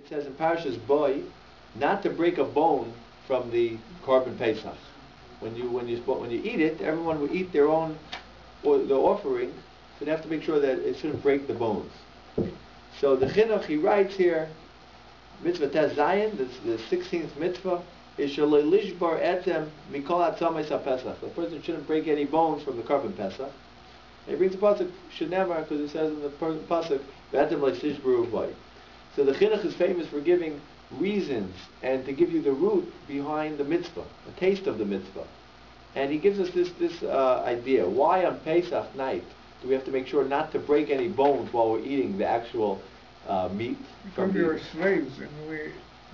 it says in Parashas Boy, not to break a bone from the Korban Pesach. When you eat it, everyone will eat their own, or the offering, so they have to make sure that it shouldn't break the bones. So the Chinuch, he writes here, Mitzvah Tez Zayin, the 16th mitzvah, is Shaloi Lishbar Etzem Mikol Atzamais HaPesach. The person shouldn't break any bones from the Korban Pesach. And he brings the pasuk should never, because it says in the pasuk, V'etem Le'Sishbru Uvay. So the Chinuch is famous for giving reasons and to give you the root behind the mitzvah, a taste of the mitzvah. And he gives us this idea. Why on Pesach night do we have to make sure not to break any bones while we're eating the actual meat? Because we were slaves and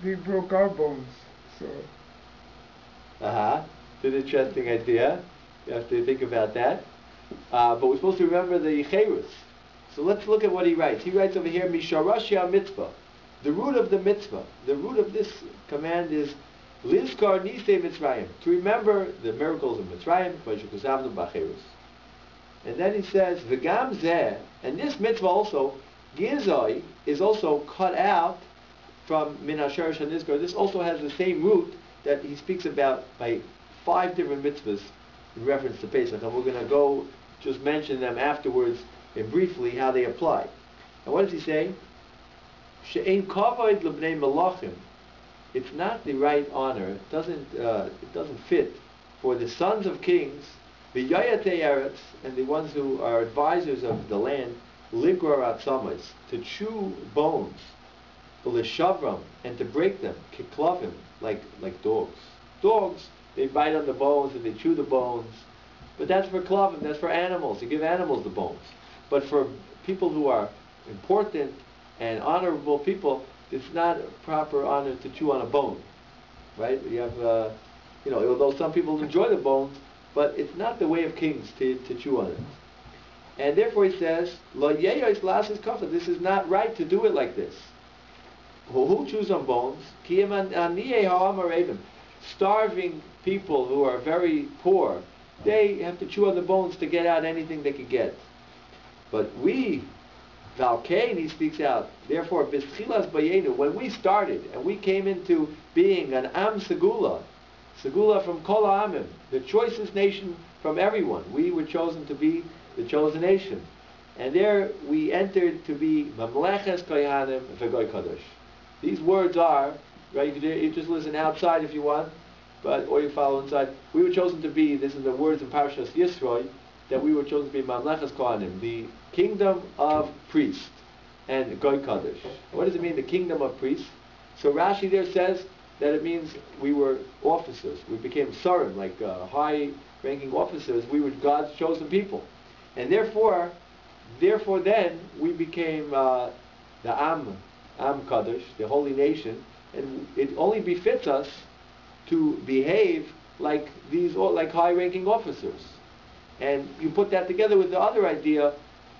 we broke our bones. So. It's an interesting idea. You have to think about that. But we're supposed to remember the Cherus. So let's look at what he writes. He writes over here, Misharashia mitzvah. The root of the mitzvah, the root of this command is Lizkar Nisei Mitzrayim, to remember the miracles of Mitzrayim, and then he says, V'gam zeh, and this mitzvah also, Gizai, is also cut out from Min HaSharash HaNizkar. This also has the same root that he speaks about by 5 different mitzvahs in reference to Pesach, and we're going to go just mention them afterwards and briefly how they apply. And what does he say? She'ein kavod lebnei malachim. It's not the right honor. It doesn't fit for the sons of kings, the yayatei eretz, and the ones who are advisors of the land, ligrar atzamas, to chew bones, l'shavram, and to break them, kiklavim, like dogs. Dogs, they bite on the bones and they chew the bones, but that's for klavim. That's for animals. You give animals the bones. But for people who are important and honorable people, it's not a proper honor to chew on a bone, right? You have, although some people enjoy the bones, but it's not the way of kings to chew on it. And therefore he says, Lo yeyois lasis kafa. This is not right to do it like this. Who chews on bones? Starving people who are very poor, they have to chew on the bones to get out anything they can get. But we, Valkain, he speaks out, therefore, Bischilas Bayenu, when we started and we came into being an Am Segula from Kol Amim, the choicest nation from everyone, we were chosen to be the chosen nation. And there we entered to be Mamleches Koyanim V'Goy Kadosh. These words are, right, you just listen outside if you want, or you follow inside. We were chosen to be, this is the words in Parashas Yisroi, that we were chosen to be Mamleches Kohanim, the kingdom of priests, and Goy Kadosh. What does it mean, the kingdom of priests? So Rashi there says that it means we were officers. We became sarim, like high-ranking officers. We were God's chosen people. And therefore then, we became the Am Kadosh, the holy nation, and it only befits us to behave like high-ranking officers. And you put that together with the other idea,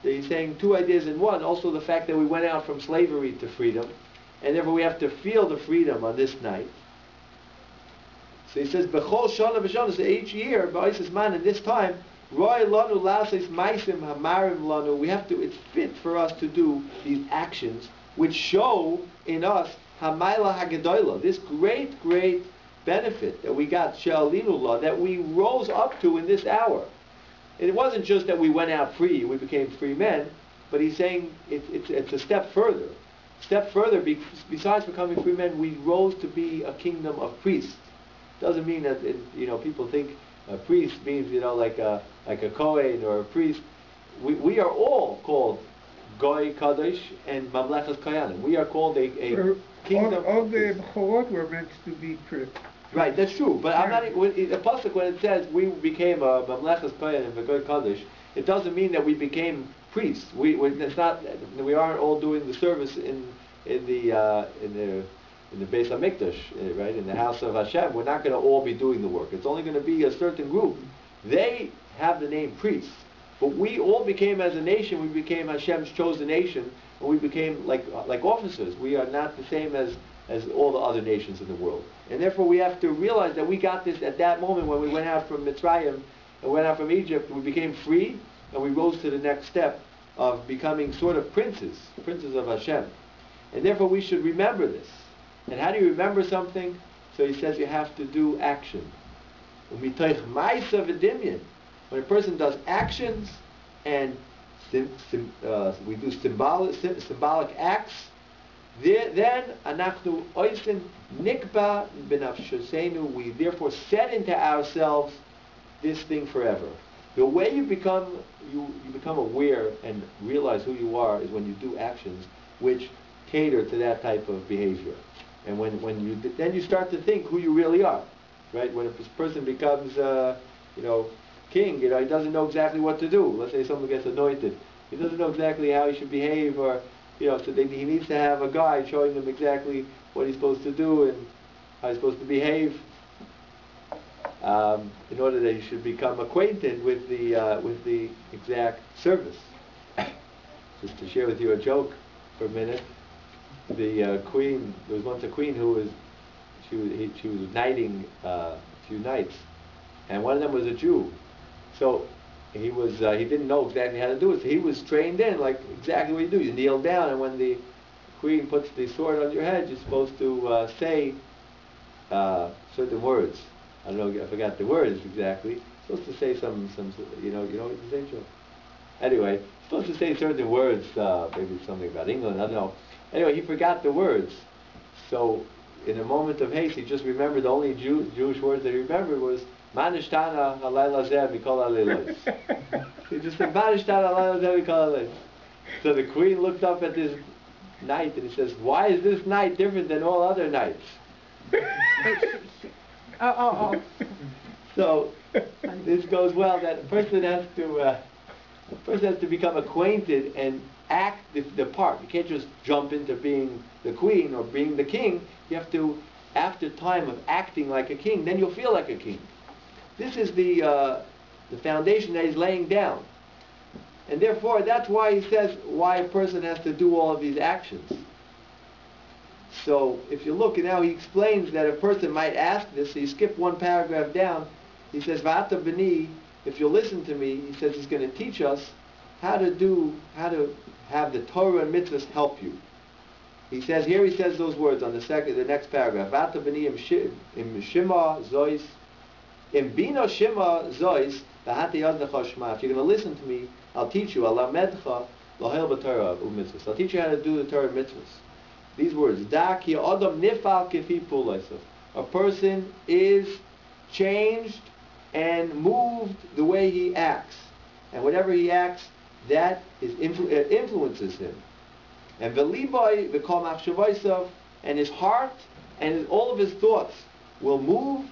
that he's saying 2 ideas in one, also the fact that we went out from slavery to freedom, and therefore we have to feel the freedom on this night. So he says, B'chol shana v'shana, so each year, b'oises man, in this time, Roy lanu lasis maisim hamarim lanu, it's fit for us to do these actions, which show in us hamayla hagadoila, this great benefit that we got, she'alinullah, that we rose up to in this hour. It wasn't just that we went out free, we became free men, but he's saying it's a step further. Besides becoming free men, we rose to be a kingdom of priests. Doesn't mean that people think a priest means like a Kohen or a priest. We are all called Goy Kadosh and Mamlechas Koyanim. We are called a kingdom. All the Bechorot were meant to be priests. Right, that's true. But I'm not. The pasuk when it says we became a Mamlechas Koyanim and Goy Kadosh, it doesn't mean that we became priests. It's not. We aren't all doing the service in the Beis Hamikdash, right, in the house of Hashem. We're not going to all be doing the work. It's only going to be a certain group. They have the name priests, but we all became, as a nation, we became Hashem's chosen nation, and we became like officers. We are not the same as all the other nations in the world, and therefore we have to realize that we got this at that moment when we went out from Mitzrayim and went out from Egypt. We became free, and we rose to the next step of becoming sort of princes of Hashem. And therefore we should remember this. And how do you remember something? So he says you have to do action. When a person does actions and we do symbolic acts, then anachnu oisin nikba b'nafshosenu, we therefore set into ourselves this thing forever. The way you become aware and realize who you are is when you do actions which cater to that type of behavior. And then you start to think who you really are, right? When a person becomes, king, he doesn't know exactly what to do. Let's say someone gets anointed. He doesn't know exactly how he should behave, or, so he needs to have a guide showing him exactly what he's supposed to do and how he's supposed to behave, in order that he should become acquainted with the exact service. Just to share with you a joke for a minute. The queen, there was once a queen who was knighting a few knights, and one of them was a Jew. So he didn't know exactly how to do it. So he was trained in like exactly what you do. You kneel down, and when the queen puts the sword on your head, you're supposed to say certain words. I don't know, I forgot the words exactly. You're supposed to say some what you say, Joe? Anyway, you're supposed to say certain words, maybe something about England, I don't know. Anyway, he forgot the words. So in a moment of haste, he just remembered the only Jewish words that he remembered was Manishtana halayla zeh mikol halilos. He just said Manishtana halayla zeh mikol halilos. So the queen looked up at this knight and he says, "Why is this knight different than all other knights?" So this goes well that a person has to become acquainted and act the part. You can't just jump into being the queen or being the king. You have to, after time of acting like a king, then you'll feel like a king. This is the foundation that he's laying down. And therefore, that's why he says why a person has to do all of these actions. So if you look, now he explains that a person might ask this. So you skip one paragraph down. He says, "V'ata b'ni," if you listen to me, he says he's going to teach us how to have the Torah and mitzvahs help you. He says those words on the next paragraph. "V'ata b'ni im shima zois, im bina shima zois, v'hati yaznecha shema." If you're going to listen to me, I'll teach you. Alamedcha lahel b'Torah u'mitzvahs. I'll teach you how to do the Torah and mitzvahs. These words, "Da ki adam nifal kefi pulaisa." A person is changed and moved the way he acts, and whatever he acts, that influences him. And v'libai v'kol machshavaisav, and his heart and all of his thoughts will move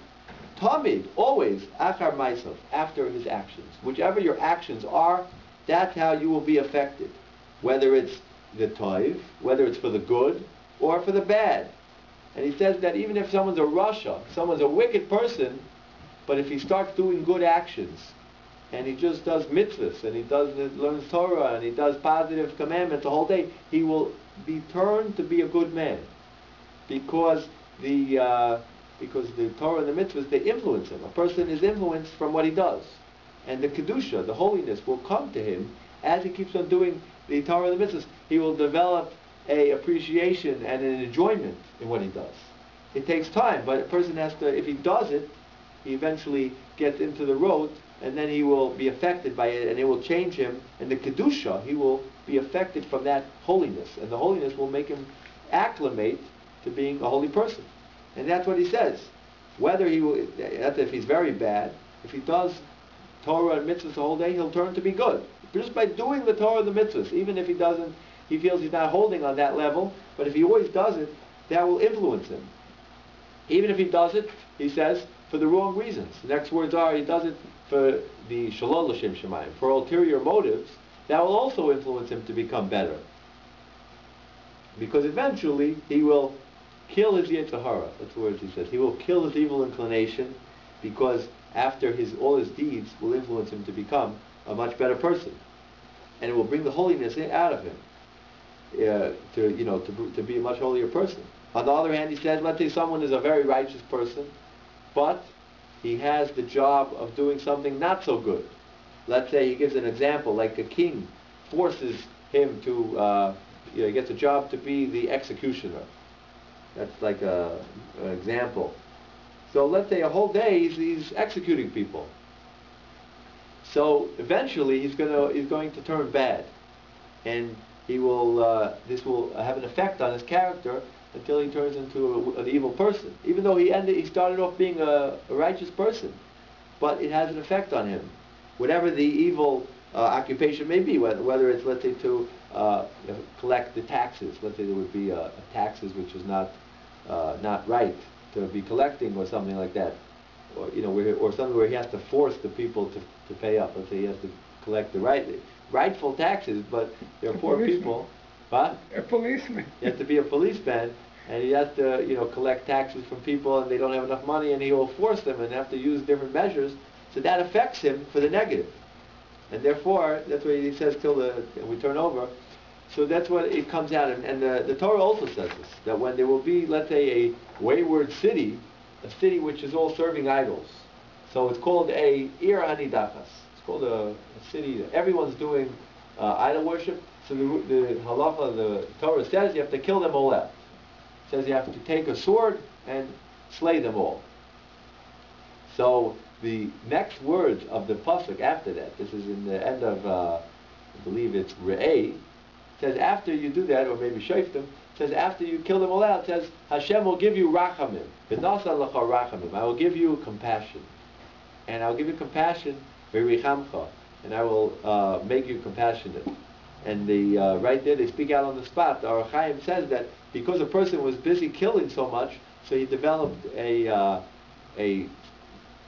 tamid, always achar maisav, after his actions. Whichever your actions are, that's how you will be affected. Whether it's the toiv, whether it's for the good or for the bad. And he says that even if someone's a rasha, someone's a wicked person, but if he starts doing good actions, and he just does mitzvahs, and he learns Torah, and he does positive commandments the whole day, he will be turned to be a good man, because the Torah and the mitzvahs, they influence him. A person is influenced from what he does, and the kedusha, the holiness, will come to him as he keeps on doing the Torah and the mitzvahs. He will develop a appreciation and an enjoyment in what he does. It takes time, but a person has to, if he does it, he eventually gets into the road, and then he will be affected by it, and it will change him. And the kedusha, he will be affected from that holiness, and the holiness will make him acclimate to being a holy person. And that's what he says. Whether that's if he's very bad. If he does Torah and mitzvahs the whole day, he'll turn to be good. Just by doing the Torah and the mitzvahs, even if he feels he's not holding on that level, but if he always does it, that will influence him. Even if he does it, he says, for the wrong reasons. The next words are, he does it for the shalol l'shem shemayim, for ulterior motives, that will also influence him to become better. Because eventually, he will kill his yetzer hara. That's the words he says. He will kill his evil inclination, because after all his deeds will influence him to become a much better person. And it will bring the holiness out of him. To be a much holier person. On the other hand, he says, let's say someone is a very righteous person, but he has the job of doing something not so good. Let's say he gives an example, like a king forces him to he gets a job to be the executioner. That's like an example. So let's say a whole day he's executing people. So eventually he's going to turn bad, and this will have an effect on his character until he turns into an evil person. Even though he started off being a righteous person, but it has an effect on him. Whatever the evil occupation may be, whether it's, let's say, to collect the taxes. Let's say there would be taxes which is not right to be collecting, or something like that, or something where he has to force the people to pay up. Let's say he has to collect the rightful taxes, but they're poor people. What? A policeman. He has to be a policeman, and he has to, collect taxes from people, and they don't have enough money, and he will force them and have to use different measures. So that affects him for the negative. And therefore, that's what he says till we turn over. So that's what it comes out. And the Torah also says this, that when there will be, let's say, a wayward city, a city which is all serving idols. So it's called a Ir Hanidachas. It's called a city that everyone's doing idol worship. So the halacha, the Torah says you have to kill them all out. It says you have to take a sword and slay them all. So the next words of the pasuk after that, this is in the end of, I believe it's Re'eh, says after you do that, or maybe Shoftim, says after you kill them all out, it says Hashem will give you rachamim. V'nasa lecha rachamim. I will give you compassion. And I'll give you compassion, v'richamcha. And I will make you compassionate. And right there, they speak out on the spot. The Or Chaim says that because a person was busy killing so much, so he developed a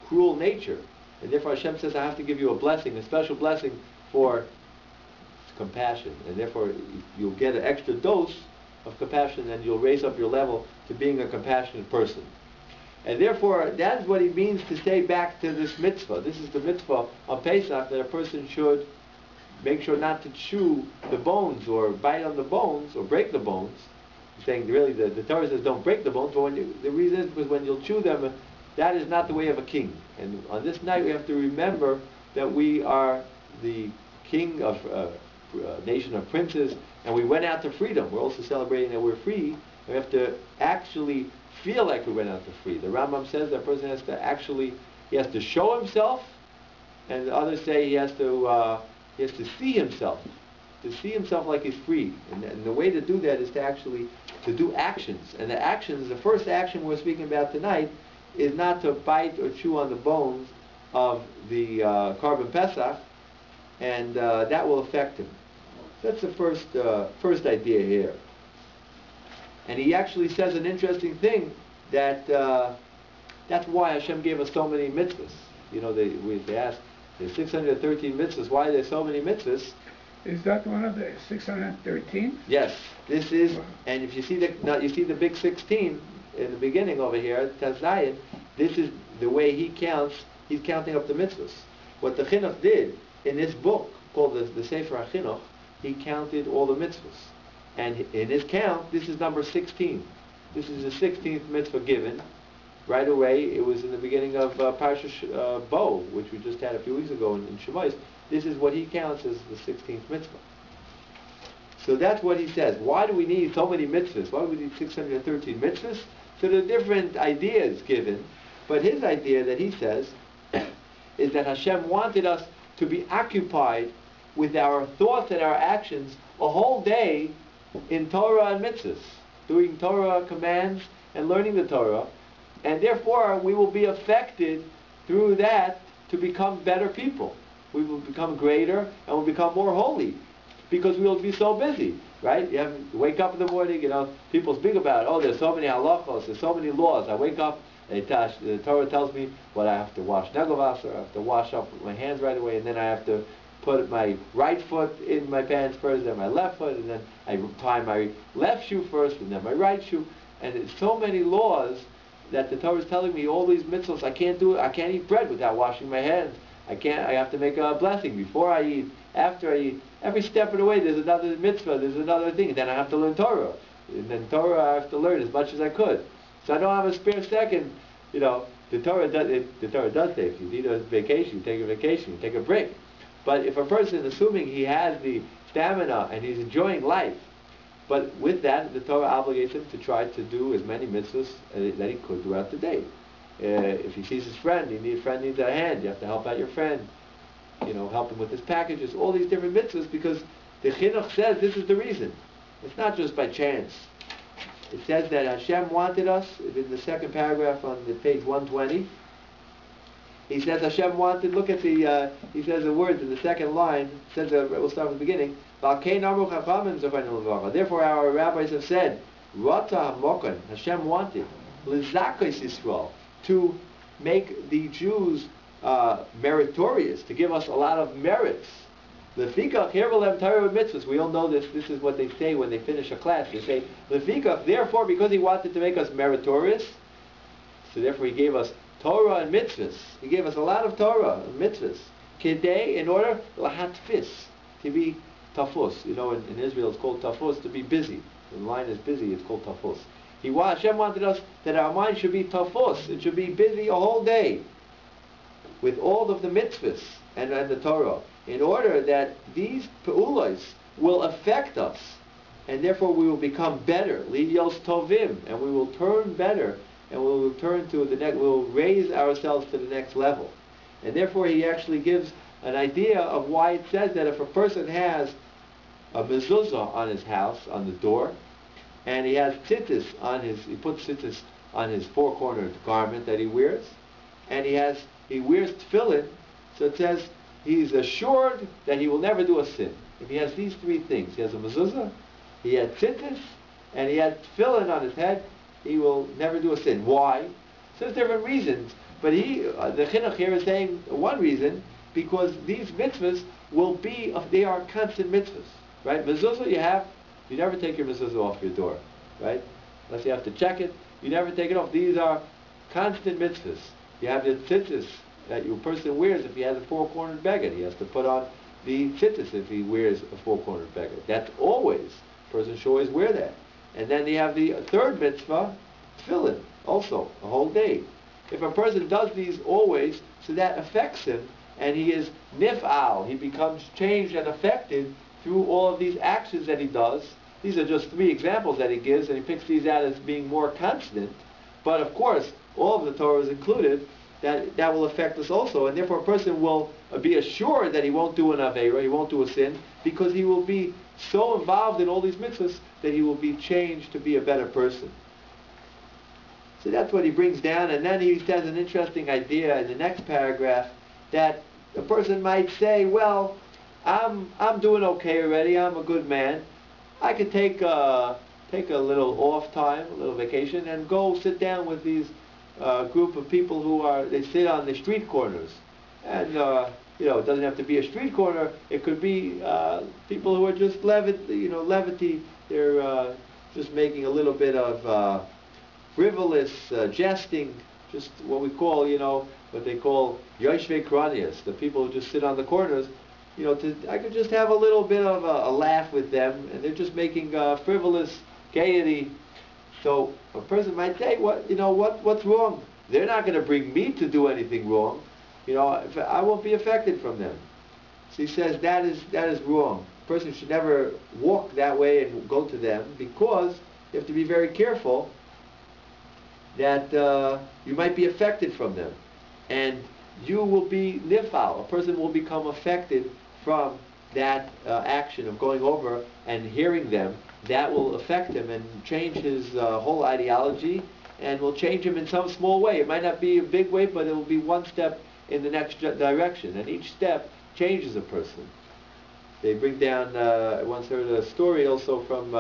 cruel nature. And therefore Hashem says, I have to give you a blessing, a special blessing for compassion. And therefore you'll get an extra dose of compassion, and you'll raise up your level to being a compassionate person. And therefore, that's what he means to stay back to this mitzvah. This is the mitzvah on Pesach, that a person should make sure not to chew the bones, or bite on the bones, or break the bones. He's saying really the Torah says don't break the bones, but the reason is because when you'll chew them, that is not the way of a king. And on this night we have to remember that we are the king of a nation of princes, and we went out to freedom. We're also celebrating that we're free. We have to actually feel like we went out to free. The Rambam says that a person has to show himself, and others say he has to see himself, like he's free. And the way to do that is to do actions. And the first action we're speaking about tonight, is not to bite or chew on the bones of the Korban Pesach, and that will affect him. That's the first idea here. And he actually says an interesting thing, that that's why Hashem gave us so many mitzvahs. They ask, there's 613 mitzvahs. Why are there so many mitzvahs? Is that one of the 613? Yes, this is. And if you see the big 16 in the beginning over here, Tazayin, this is the way he counts. He's counting up the mitzvahs. What the Chinuch did in this book called the Sefer HaChinuch, he counted all the mitzvahs. And in his count, this is number 16. This is the 16th mitzvah given. Right away, it was in the beginning of Parshas Bo, which we just had a few weeks ago in Shemais. This is what he counts as the 16th mitzvah. So that's what he says. Why do we need so many mitzvahs? Why do we need 613 mitzvahs? So there are different ideas given. But his idea that he says is that Hashem wanted us to be occupied with our thoughts and our actions a whole day in Torah and mitzvahs, doing Torah commands and learning the Torah, and therefore we will be affected through that to become better people. We will become greater and we'll become more holy because we will be so busy, right? You wake up in the morning, people speak about, there's so many halachos, there's so many laws. I wake up, the Torah tells me what I have to wash negovasser, I have to wash up my hands right away, and then I have to put my right foot in my pants first, then my left foot, and then I tie my left shoe first, and then my right shoe. And it's so many laws that the Torah is telling me, all these mitzvahs, I can't do it. I can't eat bread without washing my hands. I have to make a blessing before I eat, after I eat. Every step of the way, there's another mitzvah, there's another thing. Then I have to learn Torah. And then Torah I have to learn as much as I could. So I don't have a spare second. The Torah does say, if you need a vacation, you take a vacation, you take a break. But if a person, assuming he has the stamina and he's enjoying life, But with that, the Torah obligates him to try to do as many mitzvahs that he could throughout the day. If he sees his friend, a friend needs a hand, you have to help out your friend. Help him with his packages, all these different mitzvahs, because the chinuch says this is the reason. It's not just by chance. It says that Hashem wanted us, in the second paragraph on the page 120, he says Hashem wanted, look at he says the words in the second line, says, we'll start from the beginning, therefore our rabbis have said, Rata HaMokan, Hashem wanted, L'zakos Yisrael, to make the Jews meritorious, to give us a lot of merits. Lefikach hervelem Torah mitzvahs. We all know this. This is what they say when they finish a class. They say, Lefikach, therefore, because he wanted to make us meritorious, so therefore he gave us Torah and mitzvahs. He gave us a lot of Torah and mitzvahs. Kedei, in order, lahatfis, to be tafus. In Israel it's called tafus, to be busy. When the line is busy, it's called tafus. Hashem wanted us that our mind should be tafus. It should be busy a whole day with all of the mitzvahs and the Torah, in order that these peulos will affect us, and therefore we will become better, lidios tovim, and we will turn better, and we will turn to the next. We will raise ourselves to the next level, and therefore he actually gives an idea of why it says that if a person has a mezuzah on his house, on the door, and he has tzitzis he puts tzitzis on his four-cornered garment that he wears, and he wears tefillin, so it says he's assured that he will never do a sin. If he has these three things, he has a mezuzah, he had tzitzis, and he had tefillin on his head, he will never do a sin. Why? So there's different reasons, but the chinuch here is saying one reason, because these mitzvahs they are constant mitzvahs, right? Mezuzah you never take your mezuzah off your door, right? Unless you have to check it, you never take it off. These are constant mitzvahs. You have the tzitzis that your person wears if he has a four-cornered beged. He has to put on the tzitzis if he wears a four-cornered beged. That's always. A person should always wear that. And then you have the third mitzvah, tefillin, also, a whole day. If a person does these always, so that affects him, and he is nif'al, he becomes changed and affected through all of these actions that he does. These are just three examples that he gives, and he picks these out as being more constant. But of course, all of the Torah is included, that will affect us also, and therefore a person will be assured that he won't do an aveira, he won't do a sin, because he will be so involved in all these mitzvahs that he will be changed to be a better person. So that's what he brings down, and then he says an interesting idea in the next paragraph, that a person might say, well, I'm doing okay already, I'm a good man, I could take a little off time, a little vacation, and go sit down with these group of people they sit on the street corners. And, it doesn't have to be a street corner, it could be people who are just levity, they're just making a little bit of frivolous jesting, just what we call, what they call yoshvei kranias, the people who just sit on the corners. I could just have a little bit of a laugh with them, and they're just making frivolous gaiety. So a person might say, what's wrong? They're not going to bring me to do anything wrong. I won't be affected from them. So he says that is wrong. A person should never walk that way and go to them, because you have to be very careful that you might be affected from them. And you will be nifal. A person will become affected from that action of going over and hearing them. That will affect him and change his whole ideology, and will change him in some small way. It might not be a big way, but it will be one step in the next direction, and each step changes a person. They bring down, I once heard a story also from,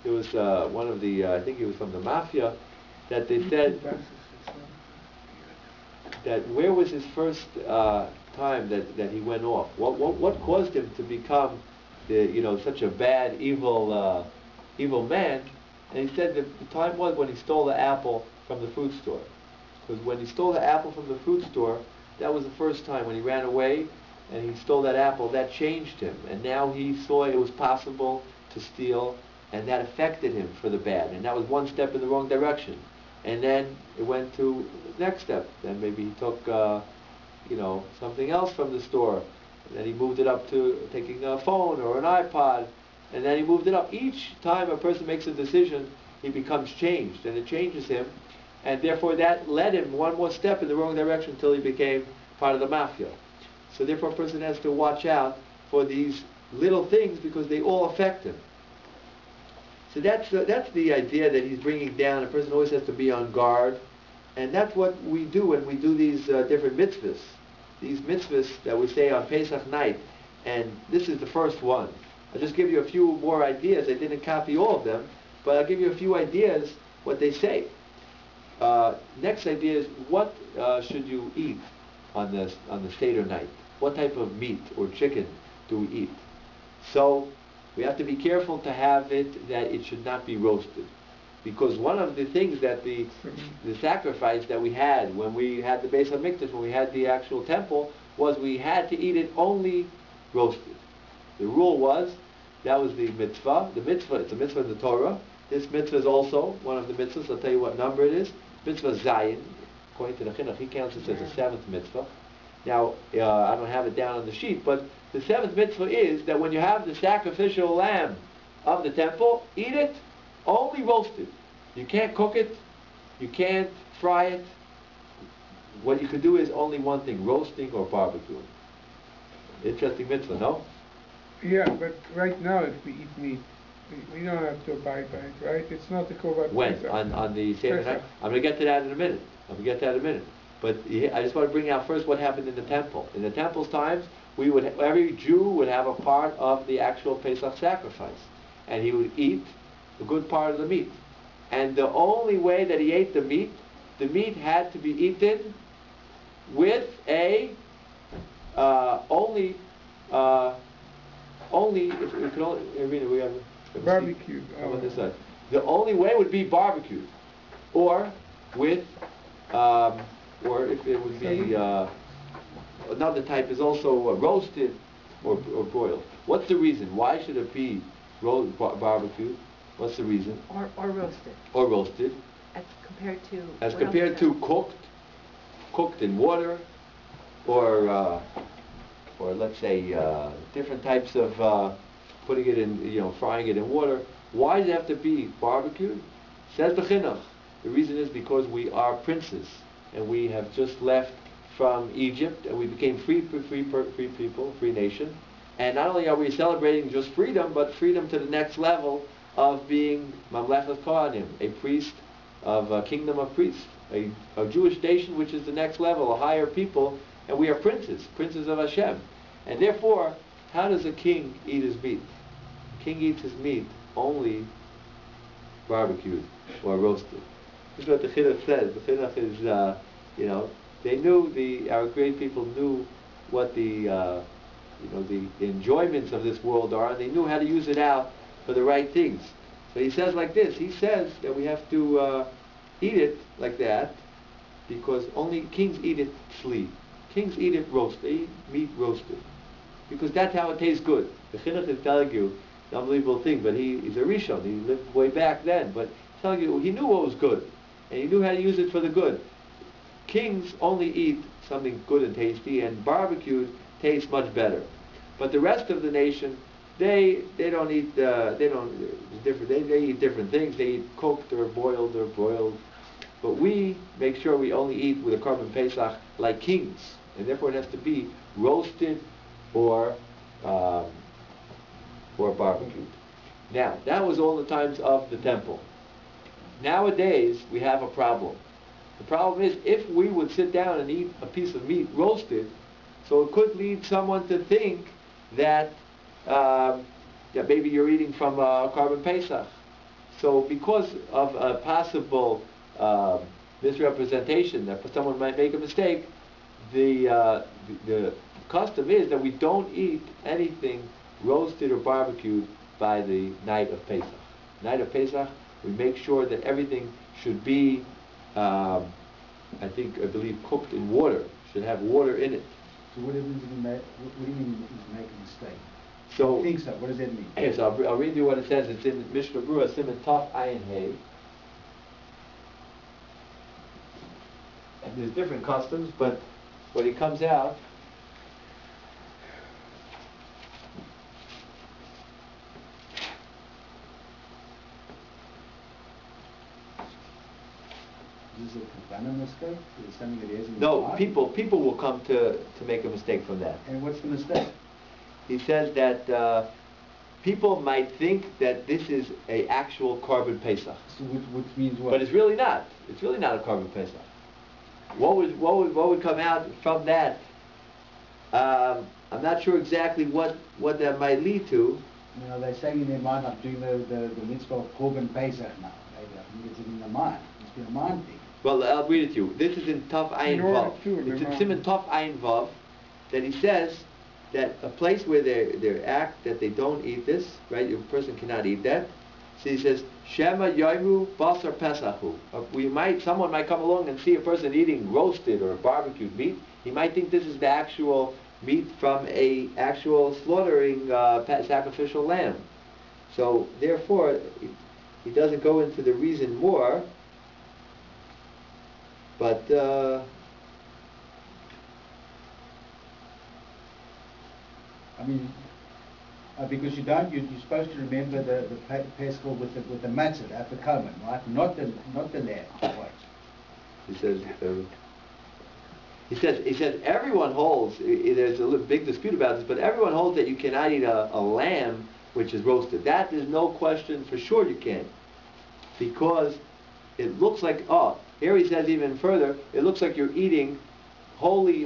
it was one of the, I think he was from the mafia, that they said that where was his first time that he went off? What caused him to become such a bad, evil man? And he said that the time was when he stole the apple from the fruit store. Because when he stole the apple from the fruit store, that was the first time when he ran away and he stole that apple. That changed him, and now he saw it was possible to steal, and that affected him for the bad. And that was one step in the wrong direction. And then it went to the next step. Then maybe he took, something else from the store. And then he moved it up to taking a phone or an iPod. and then he moved it up. Each time a person makes a decision, he becomes changed, and it changes him, and therefore that led him one more step in the wrong direction until he became part of the mafia. So therefore a person has to watch out for these little things because they all affect him. So that's the idea that he's bringing down. A person always has to be on guard, and that's what we do when we do these different mitzvahs. These mitzvahs that we say on Pesach night, and this is the first one. I'll just give you a few more ideas. I didn't copy all of them, but I'll give you a few ideas what they say. Next idea is what should you eat on the Seder night? What type of meat or chicken do we eat? So we have to be careful to have it that it should not be roasted, because one of the things that the sacrifice that we had when we had the Beis HaMikdash, when we had the actual temple, was we had to eat it only roasted. The rule was, that was the mitzvah. The mitzvah, it's a mitzvah in the Torah. This mitzvah is also one of the mitzvahs. I'll tell you what number it is. Mitzvah Zayin. According to the Chinuch, he counts it as the 7th mitzvah. Now, I don't have it down on the sheet, but the 7th mitzvah is that when you have the sacrificial lamb of the temple, eat it only roasted. You can't cook it. You can't fry it. What you could do is only one thing, roasting or barbecuing. Interesting mitzvah, no? Yeah, but right now if we eat meat, we don't have to abide by it, right? It's not the Korban When? Pesach. On the Seder night? I'm going to get to that in a minute. But I just want to bring out first what happened in the temple. In the temple's times, every Jew would have a part of the actual Pesach sacrifice. And he would eat a good part of the meat. And the only way that he ate the meat had to be eaten with a, only, if we could only, Irina, we have Barbecued. on this side. The only way would be barbecued, or with, or if it would be, another type is also roasted or broiled. What's the reason? Why should it be barbecued? What's the reason? Or roasted. Or roasted. As compared to cooked in water, or let's say different types of putting it in, frying it in water. Why does it have to be barbecued? Says the Chinuch. The reason is because we are princes, and we have just left from Egypt, and we became free people, free nation. And not only are we celebrating just freedom, but freedom to the next level of being Mamlechet Kohanim, a priest of a kingdom of priests, a Jewish nation which is the next level, a higher people, and we are princes of Hashem. And therefore, how does a king eat his meat? The king eats his meat only barbecued or roasted. This is what the Chinuch says. The Chinuch is, they knew, our great people knew what the enjoyments of this world are, and they knew how to use it out for the right things. So he says like this, he says that we have to eat it like that, because only kings eat it tzli. Kings eat it roasted. They eat meat roasted, because that's how it tastes good. The Chinuch is telling you an unbelievable thing, but he's a Rishon. He lived way back then, but he's telling you he knew what was good, and he knew how to use it for the good. Kings only eat something good and tasty, and barbecued tastes much better. But the rest of the nation, they don't eat. They eat different things. They eat cooked or boiled or broiled. But we make sure we only eat with a Korban Pesach like kings, and therefore it has to be roasted or barbecued. Now, that was all the times of the temple. Nowadays, we have a problem. The problem is, if we would sit down and eat a piece of meat roasted, so it could lead someone to think that maybe you're eating from a Korban Pesach. So because of a possible misrepresentation, that someone might make a mistake, the custom is that we don't eat anything roasted or barbecued by the night of Pesach. Night of Pesach, we make sure that everything should be, I believe, cooked in water. Should have water in it. So what do you mean you make a mistake? So, I think so. What does that mean? Yes, I'll read you what it says. It's in Mishnah Berurah, Siman Taf Ayin Hey. And there's different customs, but when it comes out, Is this a Kavana mistake? Is it something that is in the No, heart? people will come to make a mistake from that. And what's the mistake? He says that people might think that this is a actual carbon Pesach. So which means what? But it's really not. It's really not a carbon Pesach. What would come out from that? I'm not sure exactly what that might lead to. You know, they're saying in their mind, I'm doing the mitzvah of Korban Pesach now. Maybe I think it's in the mind. It's been a mind thing. Well, I'll read it to you. This is in Taf Ayin Vav. It's in Siman Taf Ayin Vav that he says that a place where they act that they don't eat this, right? A person cannot eat that. So he says, Shema Yoimu Basar Pesachu. Someone might come along and see a person eating roasted or barbecued meat. He might think this is the actual meat from a actual slaughtering sacrificial lamb. So therefore, he doesn't go into the reason more. But I mean, because you're supposed to remember the Pesach with the matzah, the afikomen, right? Not the lamb. Right? He says everyone holds. There's a big dispute about this, but everyone holds that you cannot eat a lamb which is roasted. That is no question for sure you can, because it looks like here he says even further. It looks like you're eating holy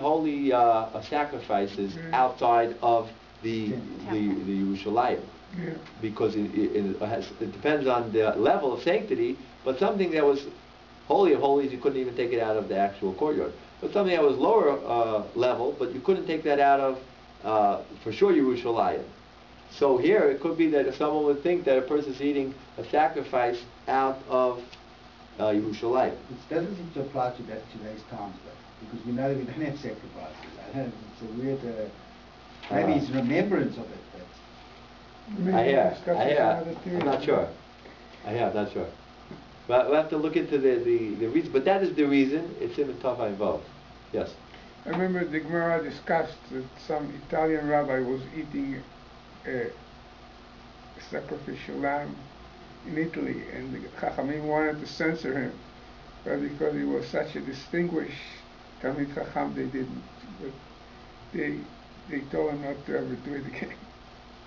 sacrifices outside of the Yerushalayim, because it depends on the level of sanctity. But something that was holy of holies, you couldn't even take it out of the actual courtyard. But something that was lower level, but you couldn't take that out of for sure Yerushalayim. So here it could be that if someone would think that a person is eating a sacrifice out of Yerushalayim. It doesn't seem to apply to today's times, though, because we know that we don't have sacrifices. It's a weird. Maybe it's remembrance of it. I hear. I'm not sure. Not sure. But we'll have to look into the reason. But that is the reason. It's in the Taf Ayin Vav. Yes. I remember the Gemara discussed that some Italian rabbi was eating a sacrificial lamb in Italy, and the Chachamim wanted to censor him, but because he was such a distinguished Talmid Chacham, they didn't. But they told him not to ever do it again.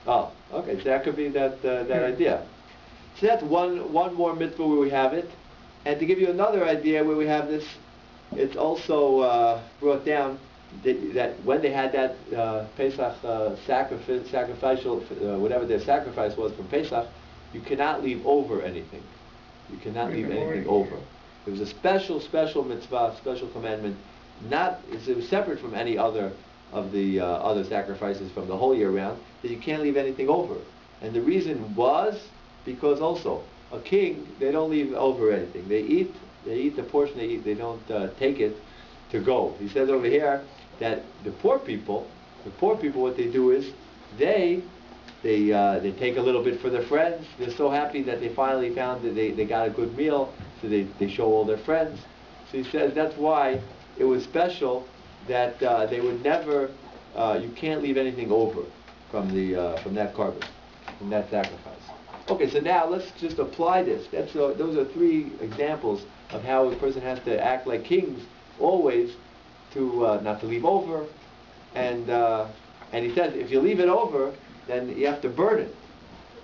Oh, okay. So that could be that idea. So that's one more mitzvah where we have it. And to give you another idea where we have this, it's also brought down that when they had that Pesach sacrificial, whatever their sacrifice was for Pesach, you cannot leave over anything. You cannot leave anything over. It was a special mitzvah, special commandment. It was separate from any other of the other sacrifices from the whole year round, that you can't leave anything over. And the reason was because also a king, they don't leave over anything. They eat the portion they eat. They don't take it to go. He says over here that the poor people, what they do is they take a little bit for their friends. They're so happy that they finally found that they got a good meal, so they show all their friends. So he says that's why it was special that they would never, you can't leave anything over from that carbon, from that sacrifice. Okay, so now let's just apply this. Those are three examples of how a person has to act like kings always, to not to leave over, and he says if you leave it over, then you have to burn it,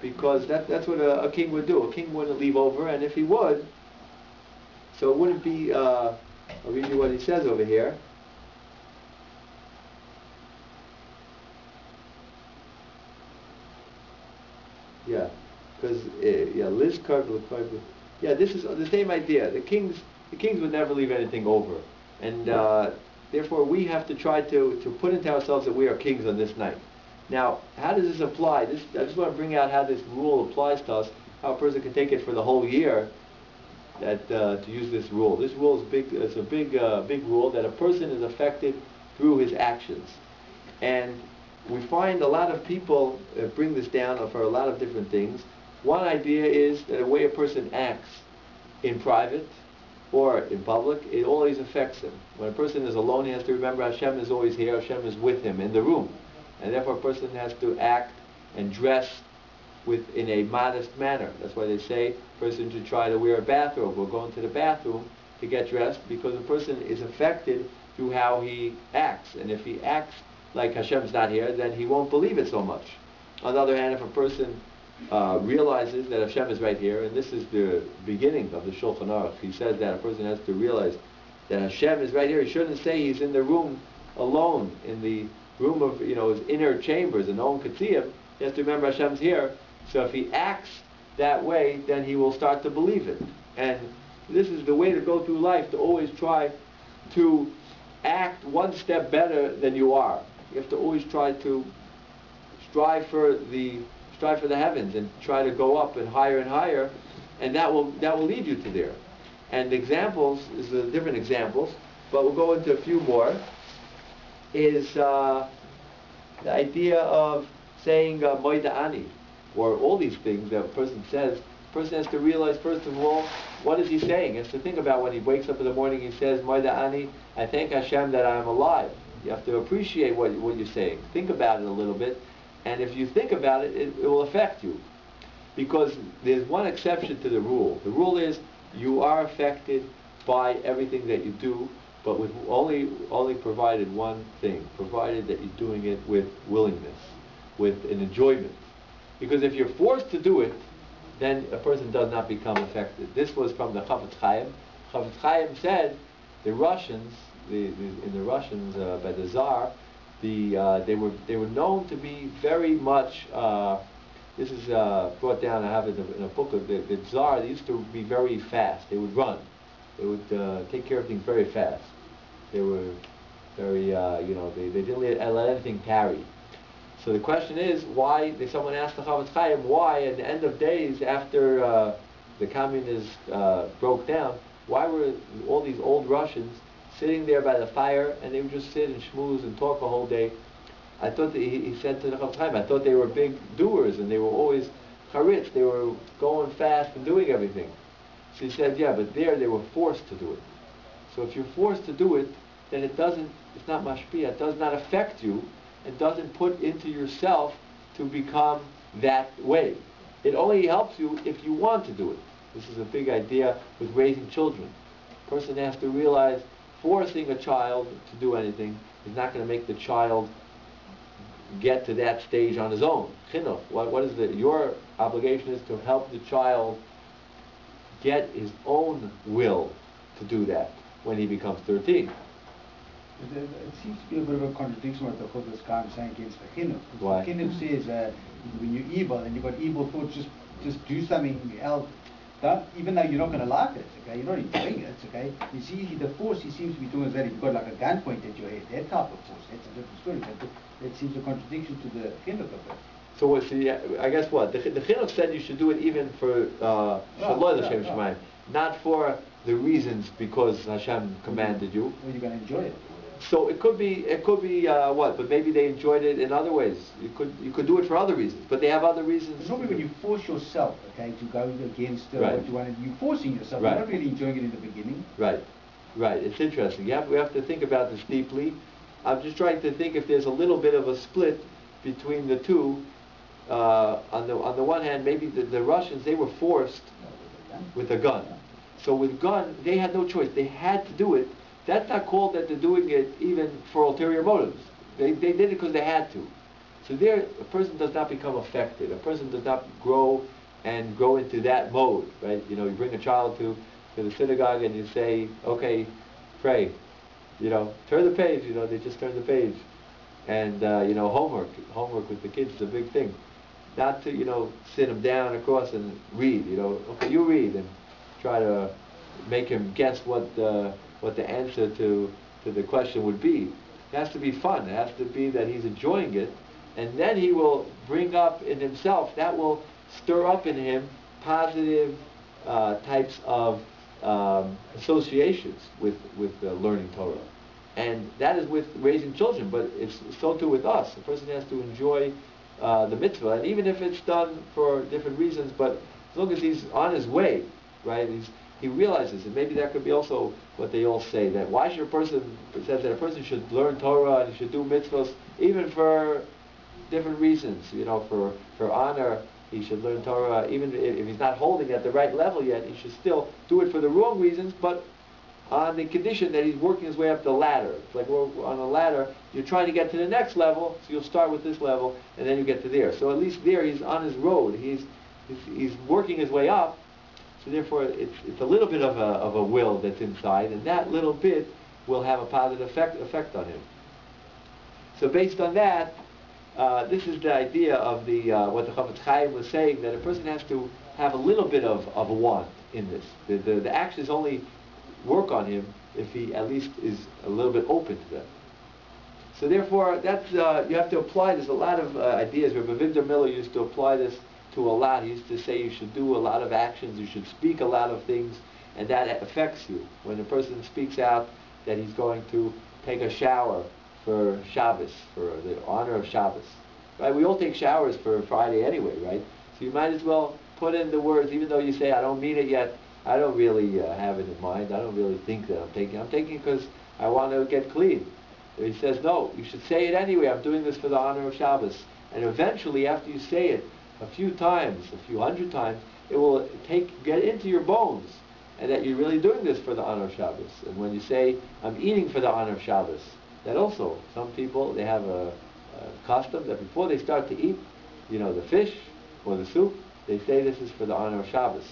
because that's what a king would do. A king wouldn't leave over, and if he would, so it wouldn't be. I'll read you what he says over here. Yeah, because Liz Carver. Yeah, this is the same idea. The kings would never leave anything over, and therefore we have to try to put into ourselves that we are kings on this night. Now, how does this apply? I just want to bring out how this rule applies to us. How a person can take it for the whole year. That to use this rule. This rule is big. It's a big rule that a person is affected through his actions, and we find a lot of people bring this down for a lot of different things. One idea is that the way a person acts in private or in public, it always affects him. When a person is alone, he has to remember Hashem is always here, Hashem is with him in the room. And therefore a person has to act and dress in a modest manner. That's why they say a person should try to wear a bathrobe or go into the bathroom to get dressed, because a person is affected through how he acts. And if he acts like Hashem's not here, then he won't believe it so much. On the other hand, if a person realizes that Hashem is right here, and this is the beginning of the Shulchan Aruch, he says that a person has to realize that Hashem is right here. He shouldn't say he's in the room alone, in the room of his inner chambers, and no one could see him. He has to remember Hashem's here. So if he acts that way, then he will start to believe it. And this is the way to go through life, to always try to act one step better than you are. You have to always try to strive for the heavens and try to go up and higher, and that will lead you to there. And examples is different examples, but we'll go into a few more. Is the idea of saying Moida Ani, or all these things that a person says. A person has to realize, first of all, what is he saying? He has to think about when he wakes up in the morning, he says, Moida Ani, I thank Hashem that I am alive. You have to appreciate what you're saying. Think about it a little bit, and if you think about it, it will affect you. Because there's one exception to the rule. The rule is you are affected by everything that you do, but with only provided one thing, provided that you're doing it with willingness, with an enjoyment. Because if you're forced to do it, then a person does not become affected. This was from the Chafetz Chaim. Chafetz Chaim said the Russians, in the Russians by the Tsar, they were known to be very much. This is brought down. I have it in a book. The Tsar, they used to be very fast. They would run. They would take care of things very fast. They were very, they didn't let anything tarry. So the question is, why? Someone asked the Chafetz Chaim why, at the end of days, after the communists broke down, why were all these old Russians sitting there by the fire, and they would just sit and schmooze and talk the whole day? I thought that he said to the Chafetz Chaim, I thought they were big doers, and they were always charitz. They were going fast and doing everything. So he said, yeah, but there they were forced to do it. So if you're forced to do it, then it's not mashpia, it does not affect you, it doesn't put into yourself to become that way. It only helps you if you want to do it. This is a big idea with raising children. A person has to realize forcing a child to do anything is not going to make the child get to that stage on his own. Chinuch, what is your obligation is to help the child get his own will to do that when he becomes 13. It seems to be a bit of a contradiction what the Chofetz Chaim is saying against the chinuch. Why? The chinuch says when you're evil and you've got evil thoughts, just do something else. Even though you're not going to like it, okay? You're not enjoying it, okay? You see, the force he seems to be doing is that you've got like a gun pointed at your head. That type of force. That's a different story. But that seems a contradiction to the chinuch of it. So what's I guess what? The chinuch said you should do it even for Shaloi L'Shem Shemayim, not for the reasons because Hashem commanded you. Well, you're going to enjoy it. So it could be what? But maybe they enjoyed it in other ways. You could do it for other reasons, but they have other reasons. It's normally when you force yourself, okay, to go against right. what you want, and you're forcing yourself. Right. You're not really enjoying it in the beginning. Right. It's interesting. We have to think about this deeply. I'm just trying to think if there's a little bit of a split between the two. On the one hand, maybe the Russians, they were forced with a gun. So with gun, they had no choice. They had to do it. That's not called that they're doing it even for ulterior motives. They did it because they had to. So there, a person does not become affected. A person does not grow into that mode, right? You bring a child to the synagogue and you say, okay, pray. Turn the page. They just turn the page. And, homework with the kids is a big thing. Not to, sit him down across and read, okay, you read, and try to make him guess what the answer to the question would be. It has to be fun. It has to be that he's enjoying it, and then he will bring up in himself, that will stir up in him positive types of associations with learning Torah. And that is with raising children, but it's so too with us. A person has to enjoy the mitzvah, and even if it's done for different reasons, but as long as he's on his way, right, he realizes, and maybe that could be also what they all say, that why should it says that a person should learn Torah and he should do mitzvahs, even for different reasons, for honor, he should learn Torah, even if he's not holding at the right level yet, he should still do it for the wrong reasons, but on the condition that he's working his way up the ladder. It's like we're on a ladder, you're trying to get to the next level, so you'll start with this level, and then you get to there. So at least there he's on his road, he's working his way up, so therefore it's a little bit of a will that's inside, and that little bit will have a positive effect on him. So based on that, this is the idea of the what the Chafetz Chaim was saying, that a person has to have a little bit of a want in this. The actions only work on him if he at least is a little bit open to them. So therefore, that's you have to apply. There's a lot of ideas. Rabbi Victor Miller used to apply this to a lot. He used to say you should do a lot of actions, you should speak a lot of things, and that affects you. When a person speaks out that he's going to take a shower for Shabbos, for the honor of Shabbos, right? We all take showers for Friday anyway, right? So you might as well put in the words, even though you say, I don't mean it yet, I don't really have it in mind, I don't really think that I'm taking because I want to get clean. He says, no, you should say it anyway, I'm doing this for the honor of Shabbos. And eventually, after you say it a few times, a few hundred times, it will get into your bones, and that you're really doing this for the honor of Shabbos. And when you say, I'm eating for the honor of Shabbos, that also, some people, they have a custom that before they start to eat, the fish or the soup, they say this is for the honor of Shabbos.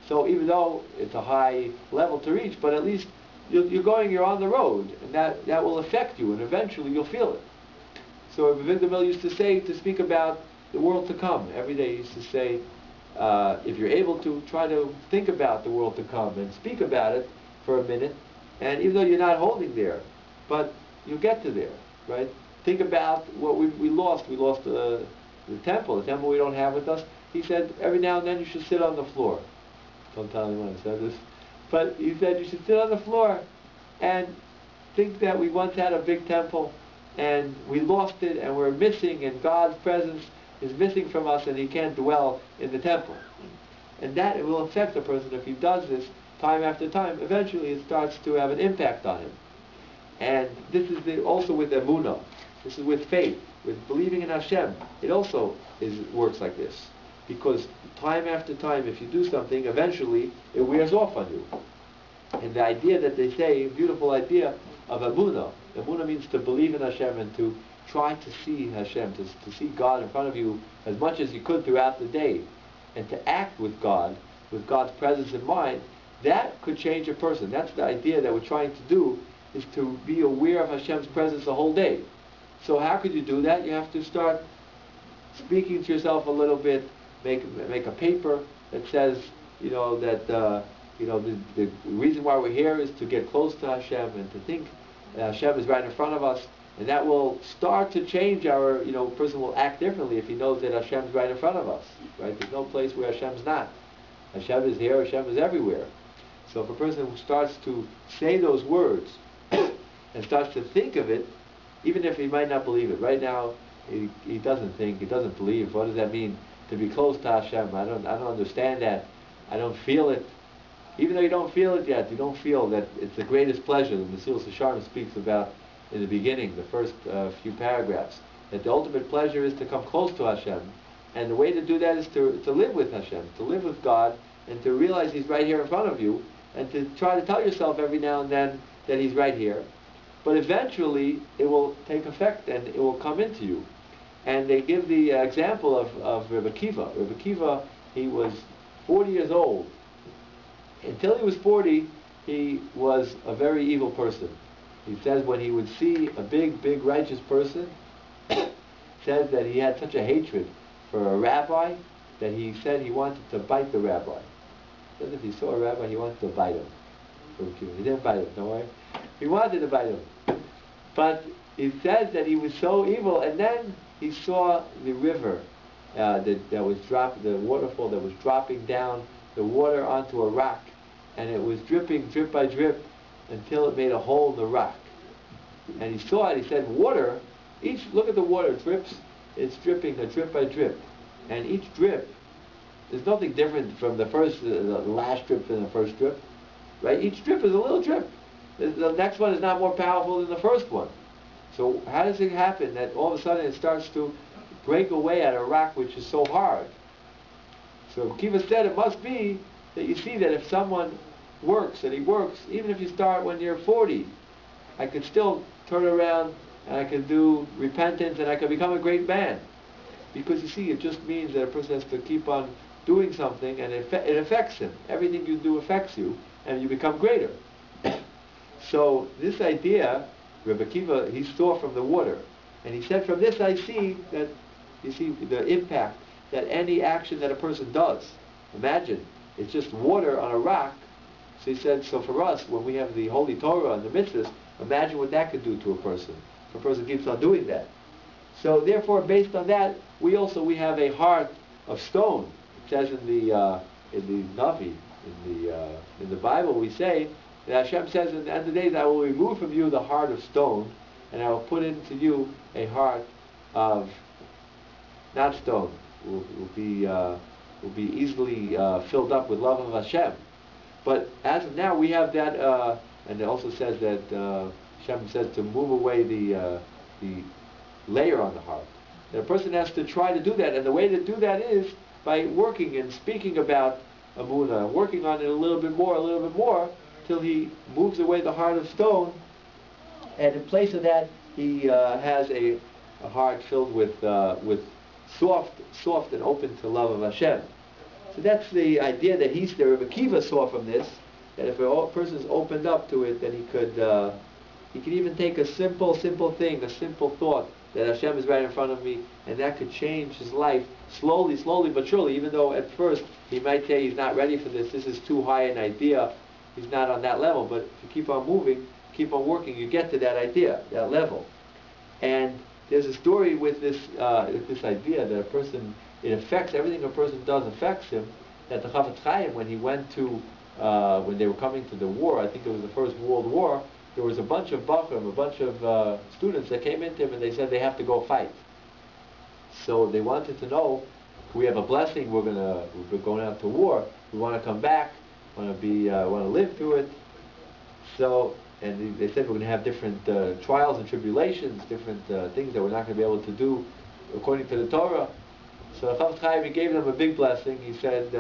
So even though it's a high level to reach, but at least you're on the road, and that will affect you, and eventually you'll feel it. So Rabbi Victor Miller used to say, to speak about the world to come. Every day he used to say, if you're able to, try to think about the world to come and speak about it for a minute, and even though you're not holding there, but you'll get to there, right? Think about what we lost. We lost the temple we don't have with us. He said, every now and then you should sit on the floor. Don't tell anyone I said this. But he said you should sit on the floor and think that we once had a big temple and we lost it and we're missing, and God's presence is missing from us and he can't dwell in the temple. And that it will affect a person if he does this time after time. Eventually it starts to have an impact on him. And this is also with emunah. This is with faith, with believing in Hashem. It also works like this. Because time after time, if you do something, eventually it wears off on you. And the idea that they say, beautiful idea of emunah. Emunah means to believe in Hashem and to try to see Hashem, to see God in front of you as much as you could throughout the day, and to act with God, with God's presence in mind. That could change a person. That's the idea that we're trying to do, is to be aware of Hashem's presence the whole day. So how could you do that? You have to start speaking to yourself a little bit, make a paper that says, that the reason why we're here is to get close to Hashem and to think that Hashem is right in front of us, and that will start to change our, person will act differently if he knows that Hashem's right in front of us, right? There's no place where Hashem's not. Hashem is here, Hashem is everywhere. So if a person starts to say those words and starts to think of it, even if he might not believe it. Right now, he doesn't think, he doesn't believe. What does that mean? To be close to Hashem. I don't understand that. I don't feel it. Even though you don't feel it yet, you don't feel that it's the greatest pleasure. The Mesilas Yesharim speaks about in the beginning, the first few paragraphs, that the ultimate pleasure is to come close to Hashem. And the way to do that is to live with Hashem, to live with God, and to realize He's right here in front of you, and to try to tell yourself every now and then that He's right here. But eventually, it will take effect and it will come into you. And they give the example of Rabbi Akiva. Rabbi Akiva, he was 40 years old. Until he was 40, he was a very evil person. He says when he would see a big righteous person, says that he had such a hatred for a rabbi that he said he wanted to bite the rabbi. Says if he saw a rabbi, he wanted to bite him. He didn't bite him, don't worry. He wanted to bite him. But he says that he was so evil, and then he saw the river that was the waterfall that was dropping down the water onto a rock, and it was dripping drip by drip until it made a hole in the rock. And he saw it, he said, water, look at the water, it drips, it's dripping drip by drip. And each drip, there's nothing different from the last drip than the first drip, right? Each drip is a little drip. The next one is not more powerful than the first one. So how does it happen that all of a sudden it starts to break away at a rock which is so hard? So Kiva said it must be that you see that if someone works, and he works, even if you start when you're 40, I could still turn around and I could do repentance and I could become a great man. Because you see, it just means that a person has to keep on doing something, and it affects him. Everything you do affects you, and you become greater. So this idea, Rabbi Akiva, he saw from the water, and he said, from this I see that, you see the impact that any action that a person does. Imagine, it's just water on a rock. So he said, so for us, when we have the Holy Torah and the mitzvahs, imagine what that could do to a person, if a person keeps on doing that. So therefore, based on that, we have a heart of stone. It says in the Navi, in the Bible, we say that Hashem says, in the end of the days, I will remove from you the heart of stone, and I will put into you a heart of not stone. Will be easily filled up with love of Hashem. But as of now, we have that, and it also says that Hashem says to move away the layer on the heart. And a person has to try to do that, and the way to do that is by working and speaking about Amunah, working on it a little bit more, till he moves away the heart of stone, and in place of that, he has a heart filled with soft and open to love of Hashem. So that's the idea that Rabbi Akiva saw from this, that if a person is opened up to it, then he could even take a simple thing, a simple thought, that Hashem is right in front of me, and that could change his life slowly but surely, even though at first he might say he's not ready for this is too high an idea, he's not on that level, but if you keep on moving, keep on working, you get to that idea, that level. And there's a story with this idea that a person, it affects, everything a person does affects him, that the Chafetz Chaim, when he went to, when they were coming to the war, I think it was the First World War, there was a bunch of Bachrim, a bunch of students that came into him and they said they have to go fight. So they wanted to know, we have a blessing, we're going out to war, we want to come back, want to live through it. So, and they said we're going to have different trials and tribulations, different things that we're not going to be able to do according to the Torah. So Chafetz Chaim, he gave them a big blessing. He said,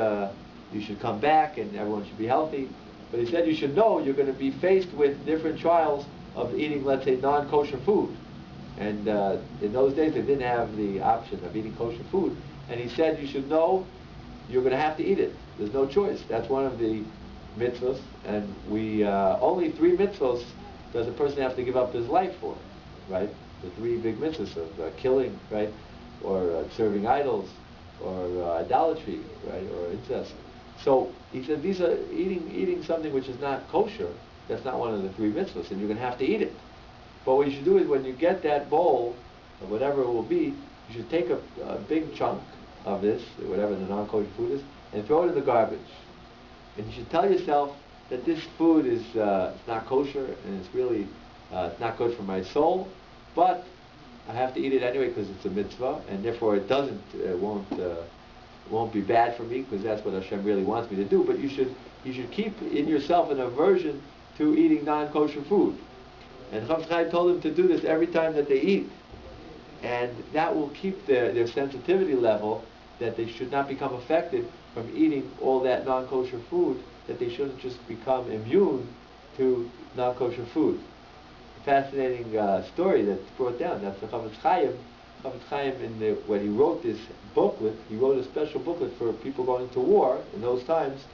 you should come back and everyone should be healthy. But he said you should know you're going to be faced with different trials of eating, let's say, non-kosher food. And in those days they didn't have the option of eating kosher food. And he said you should know you're going to have to eat it. There's no choice. That's one of the mitzvahs. And we only 3 mitzvahs does a person have to give up his life for, right? The 3 big mitzvahs of killing, right? Or serving idols, or idolatry, right? Or incest. So he said these are eating something which is not kosher. That's not one of the 3 mitzvahs, and you're going to have to eat it. But what you should do is when you get that bowl, or whatever it will be, you should take a big chunk of this, whatever the non-kosher food is, and throw it in the garbage. And you should tell yourself that this food is it's not kosher, and it's really it's not good for my soul, but I have to eat it anyway because it's a mitzvah, and therefore it won't be bad for me because that's what Hashem really wants me to do. But you should keep in yourself an aversion to eating non-kosher food. And Chafetz Chaim told them to do this every time that they eat, and that will keep their sensitivity level, that they should not become affected from eating all that non-kosher food, that they shouldn't just become immune to non-kosher food. A fascinating story that's brought down. That's the Chafetz Chaim. Chafetz Chaim, when he wrote this booklet, he wrote a special booklet for people going to war in those times,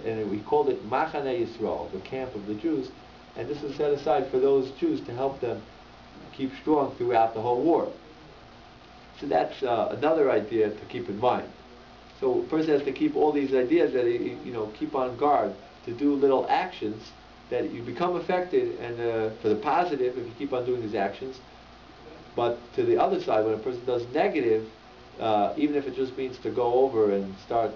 and we called it Machaneh Yisrael, the camp of the Jews, and this is set aside for those Jews to help them keep strong throughout the whole war. So that's another idea to keep in mind. So a person has to keep all these ideas that keep on guard to do little actions that you become affected, and for the positive if you keep on doing these actions. But to the other side, when a person does negative, even if it just means to go over and start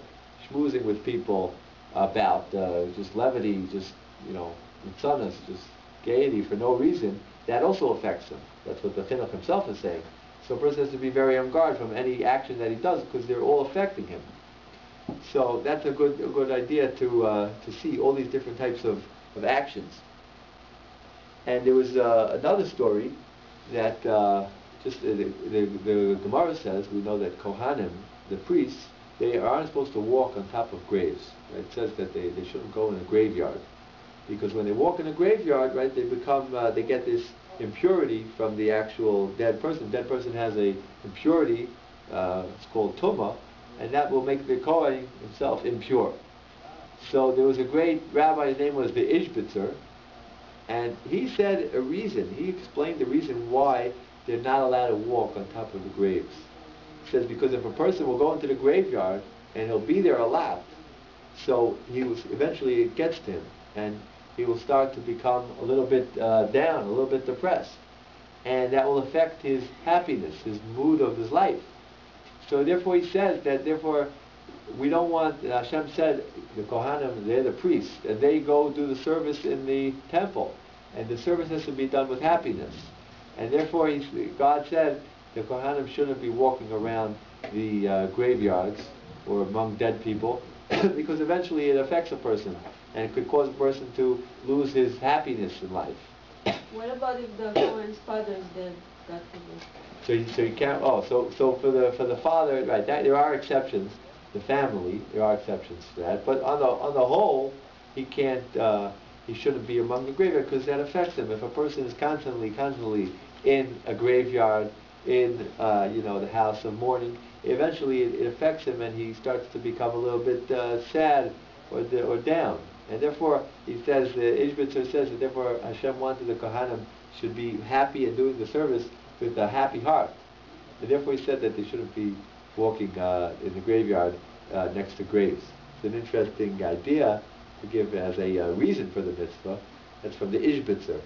schmoozing with people about just levity, just mitzanos, just gaiety for no reason, that also affects him. That's what the Chinuch himself is saying. So a person has to be very on guard from any action that he does because they're all affecting him. So that's a good idea to see all these different types of actions. And there was another story that the Gemara says, we know that Kohanim, the priests, they aren't supposed to walk on top of graves. Right? It says that they shouldn't go in a graveyard. Because when they walk in a graveyard, right, they become, they get this impurity from the actual dead person. Dead person has a impurity, it's called tuma, and that will make the Kohen himself impure. So there was a great rabbi, his name was the Ishbitzer, and he said a reason, he explained the reason why they're not allowed to walk on top of the graves. He says because if a person will go into the graveyard and he'll be there a lot, so eventually it gets to him, and he will start to become a little bit down, a little bit depressed. And that will affect his happiness, his mood of his life. So therefore he says that therefore we don't want, Hashem said, the Kohanim, they're the priests, and they go do the service in the temple. And the service has to be done with happiness. And therefore God said the Kohanim shouldn't be walking around the graveyards or among dead people because eventually it affects a person. And it could cause a person to lose his happiness in life. What about if the Kohen's father is dead? God forbid. So you can't. So for the father, right? There are exceptions. The family, there are exceptions to that. But on the whole, he can't. He shouldn't be among the graveyard because that affects him. If a person is constantly in a graveyard, in the house of mourning, eventually it affects him, and he starts to become a little bit sad or down. And therefore, he says, the Ishbitzer says that therefore Hashem wanted the Kohanim should be happy and doing the service with a happy heart. And therefore he said that they shouldn't be walking in the graveyard next to graves. It's an interesting idea to give as a reason for the mitzvah. That's from the Ishbitzer.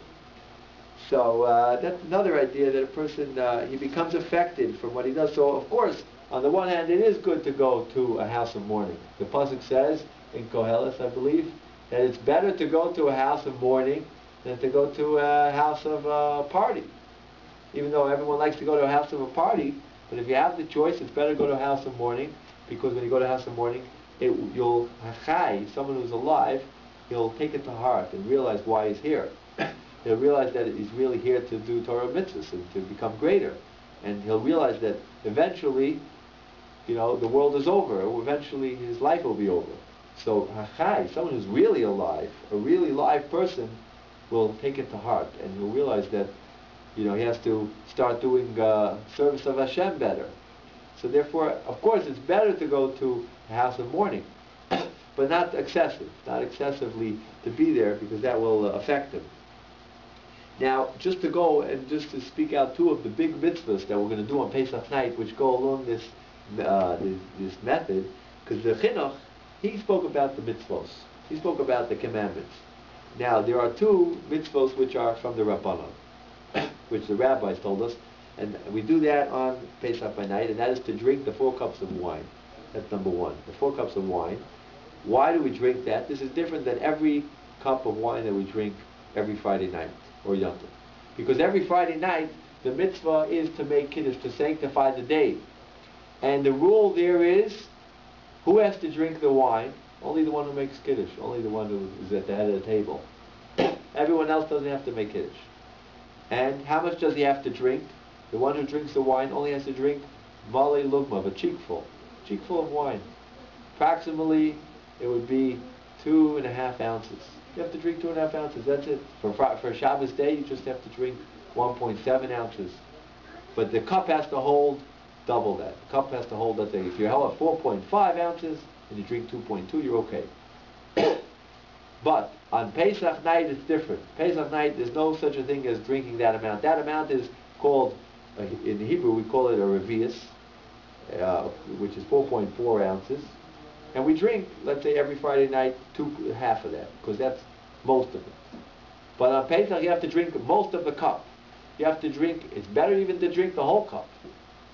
So that's another idea that a person, he becomes affected from what he does. So of course, on the one hand, it is good to go to a house of mourning. The Pasuk says, in Koheles, I believe, that it's better to go to a house of mourning than to go to a house of party. Even though everyone likes to go to a house of a party, but if you have the choice, it's better to go to a house of mourning, because when you go to a house of mourning, you'll hachai, someone who's alive, he'll take it to heart and realize why he's here. He'll realize that he's really here to do Torah mitzvahs and to become greater. And he'll realize that eventually, the world is over, or eventually his life will be over. So, hachai, someone who's really alive, a really live person, will take it to heart, and he'll realize that, he has to start doing service of Hashem better. So therefore, of course, it's better to go to a house of mourning, but not excessively to be there, because that will affect him. Now, just to go and just to speak out two of the big mitzvahs that we're going to do on Pesach night, which go along this method, because the chinuch, he spoke about the mitzvos. He spoke about the commandments. Now, there are two mitzvos which are from the Rabbanon, which the rabbis told us, and we do that on Pesach by night, and that is to drink the 4 cups of wine. That's number one, the 4 cups of wine. Why do we drink that? This is different than every cup of wine that we drink every Friday night, or Yom Tov. Because every Friday night, the mitzvah is to make kiddush, to sanctify the day. And the rule there is, who has to drink the wine? Only the one who makes kiddush, only the one who is at the head of the table. Everyone else doesn't have to make kiddush. And how much does he have to drink? The one who drinks the wine only has to drink male lugma, a cheekful of wine. Approximately, it would be 2.5 ounces. You have to drink 2.5 ounces, that's it. For Shabbos day, you just have to drink 1.7 ounces. But the cup has to hold double that. The cup has to hold, let's say, if you held at 4.5 ounces and you drink 2.2, you're okay. But on Pesach night, it's different. Pesach night, there's no such a thing as drinking that amount. That amount is called, in Hebrew, we call it a revius, which is 4.4 ounces. And we drink, let's say, every Friday night, half of that, because that's most of it. But on Pesach, you have to drink most of the cup. You have to drink, it's better even to drink the whole cup,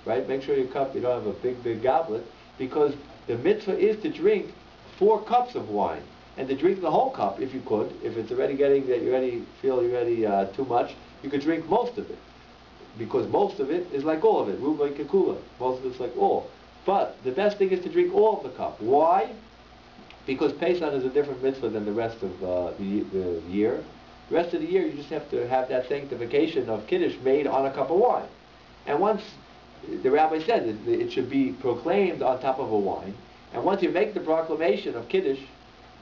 right? Make sure your cup, you don't have a big goblet, because the mitzvah is to drink 4 cups of wine. And to drink the whole cup, if you could, if it's already getting that you feel too much, you could drink most of it. Because most of it is like all of it, ruba kekula. Most of it's like all. But the best thing is to drink all of the cup. Why? Because Pesach is a different mitzvah than the rest of the year. The rest of the year, you just have to have that sanctification of Kiddush made on a cup of wine. And once, the rabbi said that it should be proclaimed on top of a wine, and once you make the proclamation of Kiddush,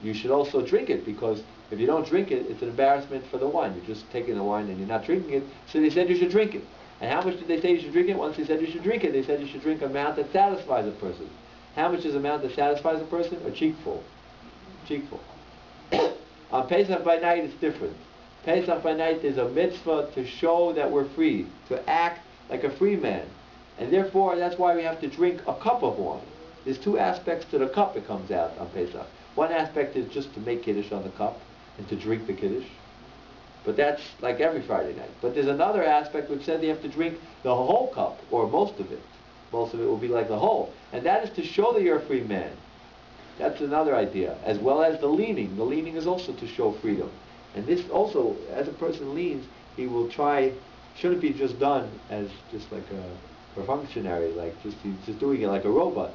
you should also drink it, because If you don't drink it, it's an embarrassment for the wine. You're just taking the wine and you're not drinking it, so they said you should drink it. And how much did they say you should drink it? Once they said you should drink it, they said you should drink an amount that satisfies a person. How much is an amount that satisfies a person? A cheekful. Cheekful. On Pesach by night, it's different. Pesach by night is a mitzvah to show that we're free, to act like a free man. And therefore, that's why we have to drink a cup of wine. There's two aspects to the cup that comes out on Pesach. One aspect is just to make Kiddush on the cup and to drink the Kiddush. But that's like every Friday night. But there's another aspect which said you have to drink the whole cup, or most of it. Most of it will be like the whole. And that is to show that you're a free man. That's another idea. As well as the leaning. The leaning is also to show freedom. And this also, as a person leans, he will try, shouldn't be just done as just like a functionary, like he's just doing it like a robot.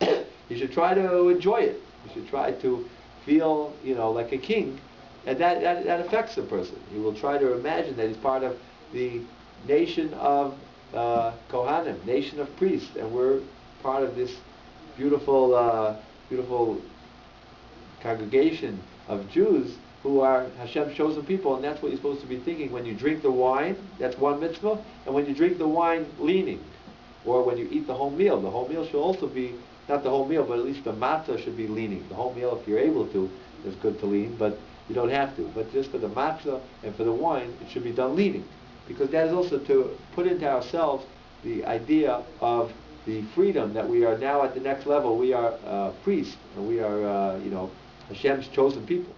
You should try to enjoy it. You should try to feel, like a king. And that affects the person. He will try to imagine that he's part of the nation of Kohanim, nation of priests, and we're part of this beautiful congregation of Jews who are Hashem's chosen people, and that's what you're supposed to be thinking when you drink the wine. That's one mitzvah, and when you drink the wine, leaning, or when you eat the whole meal. The whole meal should also be, not the whole meal, but at least the matzah should be leaning. The whole meal, if you're able to, is good to lean, but you don't have to. But just for the matzah and for the wine, it should be done leaning, because that is also to put into ourselves the idea of the freedom that we are now at the next level. We are priests, and we are, Hashem's chosen people.